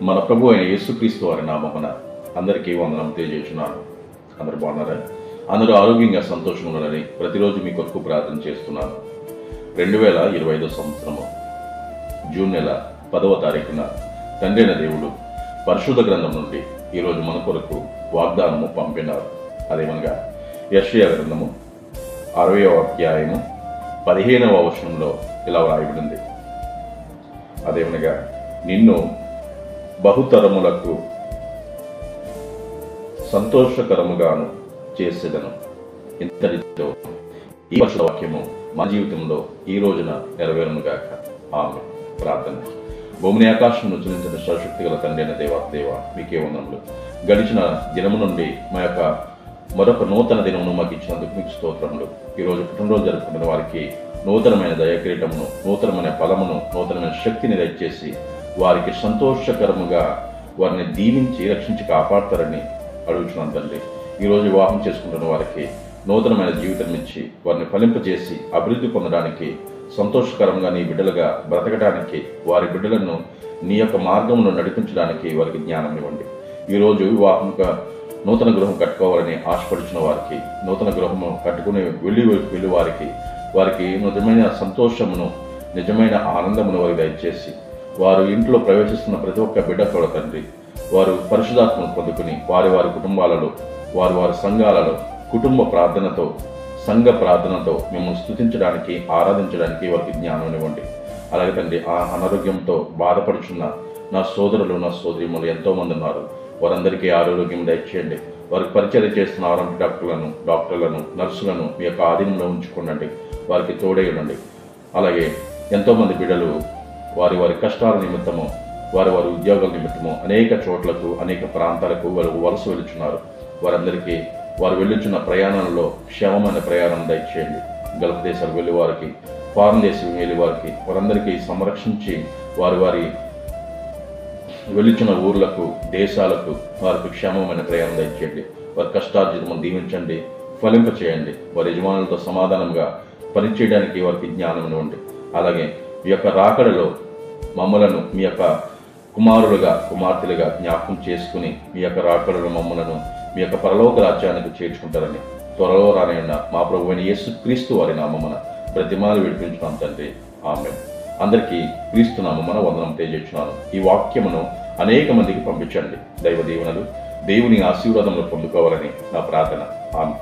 మన ప్రభు అయిన యేసుక్రీస్తు వారి నామమున అందరికీ వందనం తెలియజేస్తున్నాను. అందరూ బాగున్నారా? అందరూ ఆరోగ్యంగా సంతోషంగా ఉండాలని ప్రతిరోజు మీ కొరకు ప్రార్థన చేస్తున్నాను. 2025 సంవత్సరము జూన్ నెల 10వ తారీఖున తండ్రి అయిన దేవుడు పరిశుద్ధ గ్రంథం నుండి ఈరోజు మన కొరకు వాగ్దానము పంపినారు. అదేమనగా యెషయా గ్రంథము 60వ అధ్యాయము 15వ వచనంలో ఇలా వ్రాయబడింది. అదేమనగా నిన్ను బహుతరములకు సంతోషకరముగాను చేసేదను. ఇంతటితో ఈ పరిశుద్ధ వాక్యము మన జీవితంలో ఈ రోజున నెరవేరునుగాక. ఆమేన్. ప్రార్థన. భూమిని ఆకాశం చులించిన సర్వశక్తి గల తండ్రి అయిన దేవ మీకే వందనములు. గడిచిన దినము నుండి మా యొక్క మరొక నూతన దినమును మాకు ఇచ్చినందుకు మీకు స్తోత్రములు. ఈరోజు పుట్టినరోజు జరుపుకున్న వారికి నూతనమైన దయాకిరీటమును, నూతనమైన ఫలమును, నూతనమైన శక్తిని దయచేసి వారికి సంతోషకరముగా వారిని దీవించి రక్షించి కాపాడతారని అడుగుతున్నాను తండ్రి. ఈరోజు వివాహం చేసుకుంటున్న వారికి నూతనమైన జీవితం ఇచ్చి వారిని ఫలింపజేసి అభివృద్ధి పొందడానికి, సంతోషకరంగా నీ బిడ్డలుగా బ్రతకడానికి, వారి బిడ్డలను నీ యొక్క మార్గమును నడిపించడానికి వారికి జ్ఞానం ఇవ్వండి. ఈరోజు వివాహంగా నూతన గృహం కట్టుకోవాలని ఆశపడుచున్న వారికి, నూతన గృహము కట్టుకుని వెళ్ళి వారికి నిజమైన సంతోషమును, నిజమైన ఆనందమును వారికి దయచేసి వారు ఇంట్లో ప్రవేశిస్తున్న ప్రతి ఒక్క బిడ్డ కూడా తండ్రి వారు పరిశుద్ధాత్మను పొందుకుని వారి కుటుంబాలలో, వారి సంఘాలలో కుటుంబ ప్రార్థనతో, సంఘ ప్రార్థనతో మిమ్మల్ని స్తుతించడానికి, ఆరాధించడానికి వారికి జ్ఞానం ఇవ్వండి. అలాగే తండ్రి ఆ అనారోగ్యంతో బాధపడుచున్న నా సోదరులు, నా సోదరీమణులు ఎంతోమంది ఉన్నారు. వారందరికీ ఆరోగ్యం దయచేయండి. వారికి పరిచయం చేస్తున్న ఆరోగ్య డాక్టర్లను, నర్సులను మీ యొక్క ఆధీనంలో ఉంచుకోండి. వారికి తోడై ఉండండి. అలాగే ఎంతోమంది బిడ్డలు వారి కష్టాల నిమిత్తము, వారి ఉద్యోగాల నిమిత్తము అనేక చోట్లకు, అనేక ప్రాంతాలకు వారు వలస వెళుచున్నారు. వారందరికీ వారు వెళ్ళుచున్న ప్రయాణాలలో క్షేమమైన ప్రయాణం దయచేయండి. గల్ఫ్ దేశాలకు వెళ్ళి వారికి, ఫారెన్ దేశం వెళ్ళి వారందరికీ సంరక్షించి వారి వెళ్ళుచున్న ఊర్లకు, దేశాలకు వారికి క్షేమమైన ప్రయాణం దయచేయండి. వారి కష్టార్జితము దీవించండి, ఫలింప చేయండి. వారి యజమానులతో సమాధానంగా పనిచేయడానికి వారికి జ్ఞానం ఇవ్వండి. అలాగే మీ యొక్క రాకడలో మమ్మలను మీ యొక్క కుమారులుగా, కుమార్తెలుగా జ్ఞాపకం చేసుకుని మీ యొక్క రాకడలో మమ్మలను మీ యొక్క పరలోక రాజ్యానికి చేర్చుకుంటారని త్వరలో రానైన మా ప్రభువైన యేసుక్రీస్తు వారి నామమున బ్రతిమాలు విడిపించున్నాం తండ్రి. ఆమేన్. అందరికీ క్రీస్తు నామమున వందనం తెలియజేస్తున్నాను. ఈ వాక్యమును అనేక మందికి పంపించండి. దైవ దీవెనలు, దేవుని ఆశీర్వాదములు పొందుకోవాలని నా ప్రార్థన. ఆమేన్.